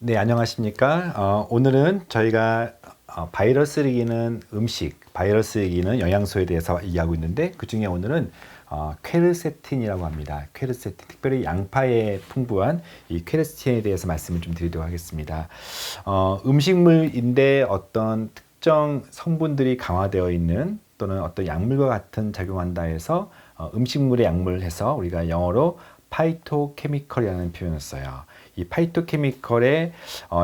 네, 안녕하십니까? 오늘은 저희가 바이러스를 이기는 음식, 바이러스를 이기는 영양소에 대해서 이야기하고 있는데 그 중에 오늘은 퀘르세틴이라고 합니다. 퀘르세틴, 특별히 양파에 풍부한 이 퀘르세틴에 대해서 말씀을 좀 드리도록 하겠습니다. 음식물인데 어떤 특정 성분들이 강화되어 있는 또는 어떤 약물과 같은 작용한다 해서 음식물에 약물해서 우리가 영어로 파이토케미컬이라는 표현을 써요. 이 파이토케미컬의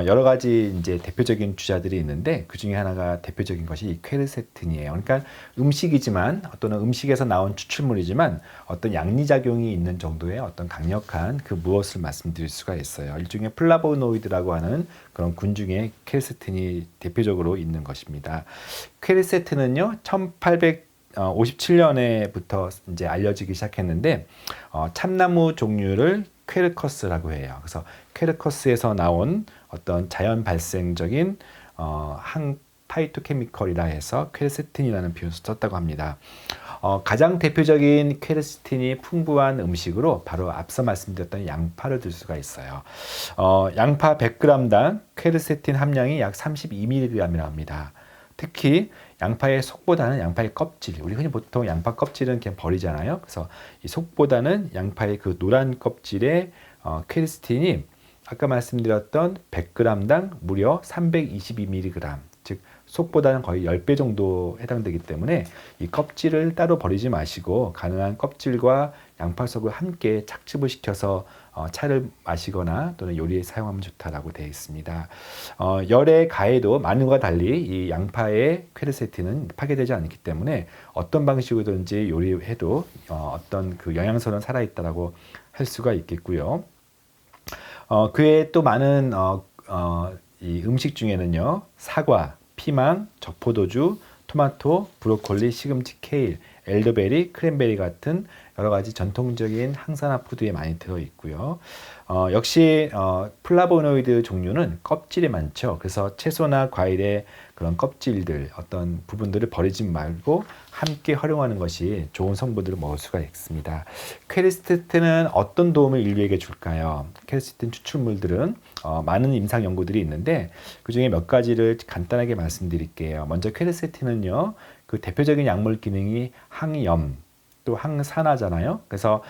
여러 가지 이제 대표적인 주자들이 있는데 그 중에 하나가 대표적인 것이 이 퀘르세틴이에요. 그러니까 음식이지만 또는 음식에서 나온 추출물이지만 어떤 양리작용이 있는 정도의 어떤 강력한 그 무엇을 말씀드릴 수가 있어요. 일종의 플라보노이드라고 하는 그런 군 중에 퀘르세틴이 대표적으로 있는 것입니다. 퀘르세틴은요, 1857년에부터 이제 알려지기 시작했는데 참나무 종류를 퀘르커스라고 해요. 그래서 퀘르커스에서 나온 어떤 자연 발생적인 항 파이토케미컬이라 해서 퀘르세틴이라는 표현을 썼다고 합니다. 가장 대표적인 퀘르세틴이 풍부한 음식으로 바로 앞서 말씀드렸던 양파를 들 수가 있어요. 양파 100g당 퀘르세틴 함량이 약 32mg이라고 합니다. 특히 양파의 속보다는 양파의 껍질, 우리 흔히 보통 양파 껍질은 그냥 버리잖아요. 그래서 이 속보다는 양파의 그 노란 껍질의 퀘르세틴이 아까 말씀드렸던 100g당 무려 322mg, 즉 속보다는 거의 10배 정도 해당되기 때문에 이 껍질을 따로 버리지 마시고 가능한 껍질과 양파 속을 함께 착즙을 시켜서 차를 마시거나 또는 요리에 사용하면 좋다라고 되어 있습니다. 열에 가해도 마늘과 달리 이 양파의 퀘르세틴은 파괴되지 않기 때문에 어떤 방식으로든지 요리해도 어떤 그 영양소는 살아있다라고 할 수가 있겠고요. 그 외에 또 많은 이 음식 중에는요, 사과, 피망, 적포도주, 토마토, 브로콜리, 시금치, 케일, 엘더베리, 크랜베리 같은 여러 가지 전통적인 항산화 푸드에 많이 들어 있고요. 역시 플라보노이드 종류는 껍질이 많죠. 그래서 채소나 과일의 그런 껍질들, 어떤 부분들을 버리지 말고 함께 활용하는 것이 좋은 성분들을 먹을 수가 있습니다. 퀘르세틴은 어떤 도움을 인류에게 줄까요? 퀘르세틴 추출물들은 많은 임상 연구들이 있는데 그 중에 몇 가지를 간단하게 말씀드릴게요. 먼저 퀘르세틴은요, 그 대표적인 약물 기능이 항염, 또 항산화잖아요. 그래서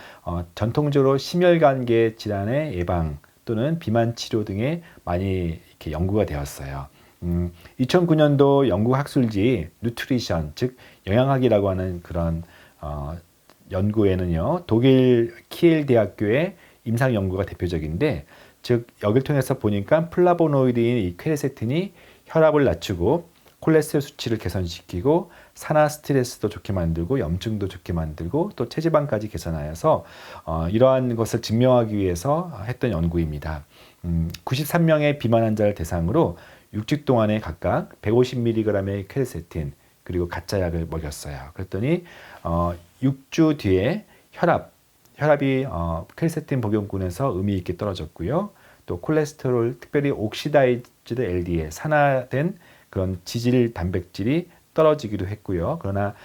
전통적으로 심혈관계 질환의 예방 또는 비만 치료 등에 많이 이렇게 연구가 되었어요. 2009년도 영국 학술지 뉴트리션, 즉 영양학이라고 하는 그런 연구에는요, 독일 키엘 대학교의 임상 연구가 대표적인데, 즉 여기를 통해서 보니까 플라보노이드인 이 퀘르세틴이 혈압을 낮추고 콜레스테롤 수치를 개선시키고 산화 스트레스도 좋게 만들고 염증도 좋게 만들고 또 체지방까지 개선하여서 이러한 것을 증명하기 위해서 했던 연구입니다. 93명의 비만 환자를 대상으로 6주 동안에 각각 150mg의 퀘르세틴 그리고 가짜 약을 먹였어요. 그랬더니 6주 뒤에 혈압이 퀘르세틴 복용군에서 의미 있게 떨어졌고요. 또 콜레스테롤, 특별히 옥시다이즈드 LDL, 산화된 그런 지질 단백질이 떨어지기도 했고요. 그러나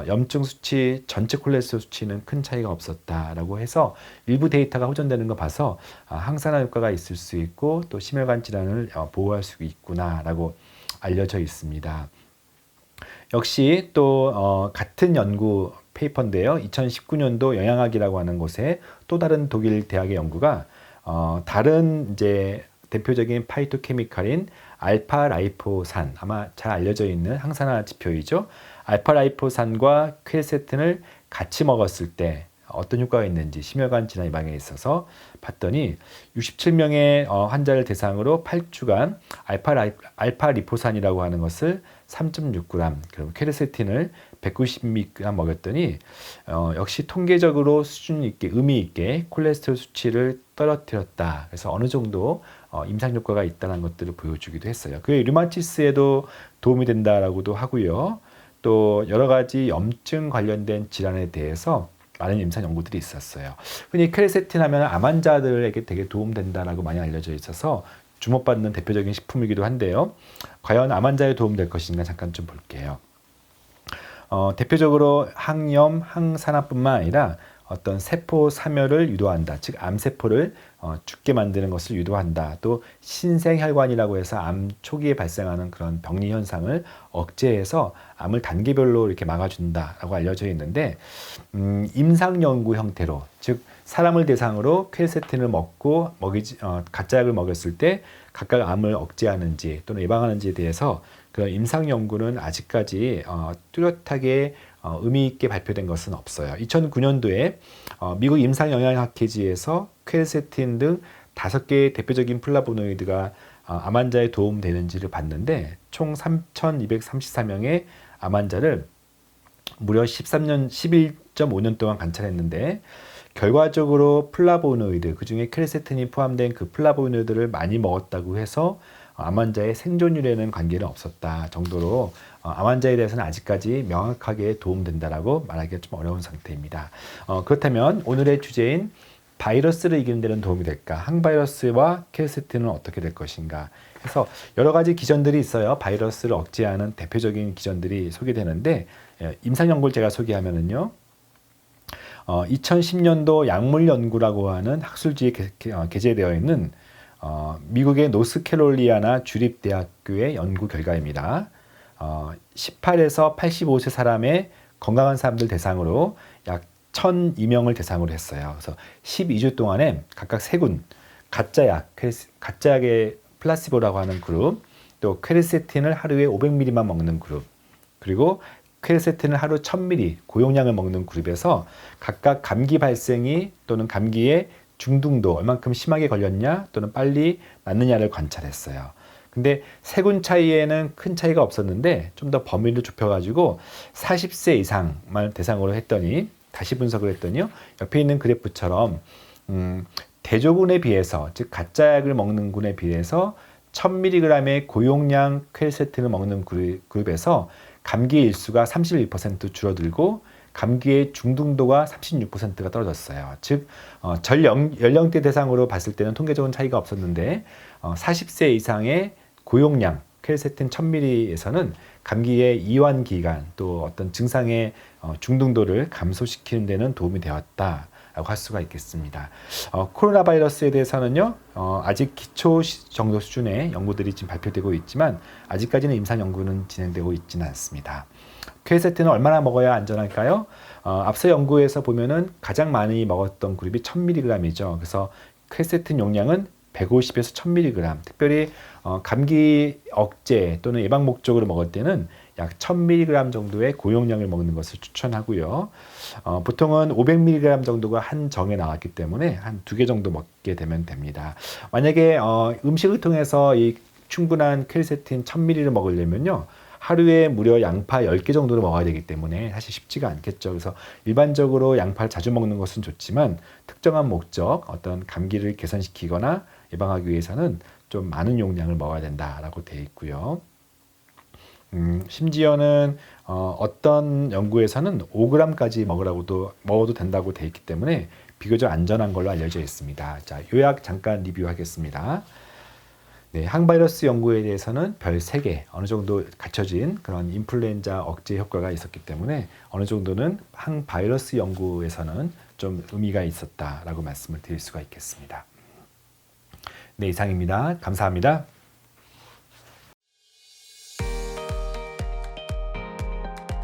염증 수치, 전체 콜레스테롤 수치는 큰 차이가 없었다라고 해서 일부 데이터가 호전되는 거 봐서 항산화 효과가 있을 수 있고 또 심혈관 질환을 보호할 수 있구나라고 알려져 있습니다. 역시 또 같은 연구 페이퍼인데요. 2019년도 영양학이라고 하는 곳에 또 다른 독일 대학의 연구가 다른 이제 대표적인 파이토케미칼인 알파라이포산, 아마 잘 알려져 있는 항산화 지표이죠. 알파라이포산과 퀘르세틴을 같이 먹었을 때 어떤 효과가 있는지 심혈관 질환 예방에 있어서 봤더니 67명의 환자를 대상으로 8주간 알파리포산이라고 하는 것을 3.6g, 그럼 퀘르세틴을 190mg 먹였더니 역시 통계적으로 수준 있게 의미 있게 콜레스테롤 수치를 떨어뜨렸다. 그래서 어느 정도 임상 효과가 있다는 것들을 보여주기도 했어요. 그게 류마티스에도 도움이 된다라고도 하고요. 또 여러 가지 염증 관련된 질환에 대해서 많은 임상 연구들이 있었어요. 흔히 퀘르세틴 하면 암 환자들에게 되게 도움된다라고 많이 알려져 있어서 주목받는 대표적인 식품이기도 한데요. 과연 암 환자에 도움될 것인가 잠깐 좀 볼게요. 대표적으로 항염, 항산화뿐만 아니라 어떤 세포 사멸을 유도한다. 즉 암세포를 죽게 만드는 것을 유도한다. 또 신생혈관이라고 해서 암 초기에 발생하는 그런 병리 현상을 억제해서 암을 단계별로 이렇게 막아준다라고 알려져 있는데 임상 연구 형태로, 즉 사람을 대상으로 퀘르세틴을 먹고 가짜 약을 먹였을 때 각각 암을 억제하는지 또는 예방하는지에 대해서 그런 임상 연구는 아직까지 뚜렷하게 의미 있게 발표된 것은 없어요. 2009년도에 미국 임상영양학회지에서 퀘르세틴 등 5개의 대표적인 플라보노이드가 암 환자에 도움되는지를 봤는데 총 3,234명의 암 환자를 무려 11.5년 동안 관찰했는데 결과적으로 플라보노이드, 그중에 퀘르세틴이 포함된 그 플라보노이드를 많이 먹었다고 해서 암 환자의 생존율에는 관계는 없었다 정도로 암 환자에 대해서는 아직까지 명확하게 도움된다라고 말하기가 좀 어려운 상태입니다. 그렇다면 오늘의 주제인 바이러스를 이기는 데는 도움이 될까? 항바이러스와 퀘르세틴은 어떻게 될 것인가? 그래서 여러 가지 기전들이 있어요. 바이러스를 억제하는 대표적인 기전들이 소개되는데 임상 연구를 제가 소개하면은요. 2010년도 약물연구라고 하는 학술지에 게재되어 있는 미국의 노스캐롤리아나 주립대학교의 연구 결과입니다. 18에서 85세 사람의 건강한 사람들 대상으로 약 1,002명을 대상으로 했어요. 그래서 12주 동안에 각각 3군, 가짜약의 플라시보라고 하는 그룹, 또 퀘르세틴을 하루에 500ml만 먹는 그룹, 그리고 퀘르세틴을 하루 1000ml 고용량을 먹는 그룹에서 각각 감기 발생이 또는 감기의 중등도 얼만큼 심하게 걸렸냐 또는 빨리 낫느냐를 관찰했어요. 근데 3군 차이에는 큰 차이가 없었는데 좀 더 범위를 좁혀가지고 40세 이상만 대상으로 했더니 다시 분석을 했더니요. 옆에 있는 그래프처럼 대조군에 비해서, 즉 가짜약을 먹는 군에 비해서 1000mg의 고용량 퀘르세틴을 먹는 그룹에서 감기 일수가 31% 줄어들고 감기의 중등도가 36%가 떨어졌어요. 즉 전 연령대 대상으로 봤을 때는 통계적인 차이가 없었는데 40세 이상의 고용량 퀘르세틴 1000ml에서는 감기의 이완 기간 또 어떤 증상의 중등도를 감소시키는 데는 도움이 되었다라고 할 수가 있겠습니다. 코로나 바이러스에 대해서는요, 아직 기초 정도 수준의 연구들이 지금 발표되고 있지만 아직까지는 임상 연구는 진행되고 있지는 않습니다. 퀘르세틴을 얼마나 먹어야 안전할까요? 앞서 연구에서 보면은 가장 많이 먹었던 그룹이 1000mg이죠. 그래서 퀘르세틴 용량은 150에서 1000mg, 특별히 감기 억제 또는 예방 목적으로 먹을 때는 약 1000mg 정도의 고용량을 먹는 것을 추천하고요. 보통은 500mg 정도가 한 정에 나왔기 때문에 한 2개 정도 먹게 되면 됩니다. 만약에 음식을 통해서 이 충분한 퀘르세틴 1000ml를 먹으려면요. 하루에 무려 양파 10개 정도를 먹어야 되기 때문에 사실 쉽지가 않겠죠. 그래서 일반적으로 양파를 자주 먹는 것은 좋지만 특정한 목적, 어떤 감기를 개선시키거나 예방하기 위해서는 좀 많은 용량을 먹어야 된다라고 되어 있고요. 심지어는 어떤 연구에서는 5g까지 먹어도 된다고 되어 있기 때문에 비교적 안전한 걸로 알려져 있습니다. 자, 요약 잠깐 리뷰하겠습니다. 네, 항바이러스 연구에 대해서는 별 3개 어느 정도 갖춰진 그런 인플루엔자 억제 효과가 있었기 때문에 어느 정도는 항바이러스 연구에서는 좀 의미가 있었다라고 말씀을 드릴 수가 있겠습니다. 네, 이상입니다. 감사합니다.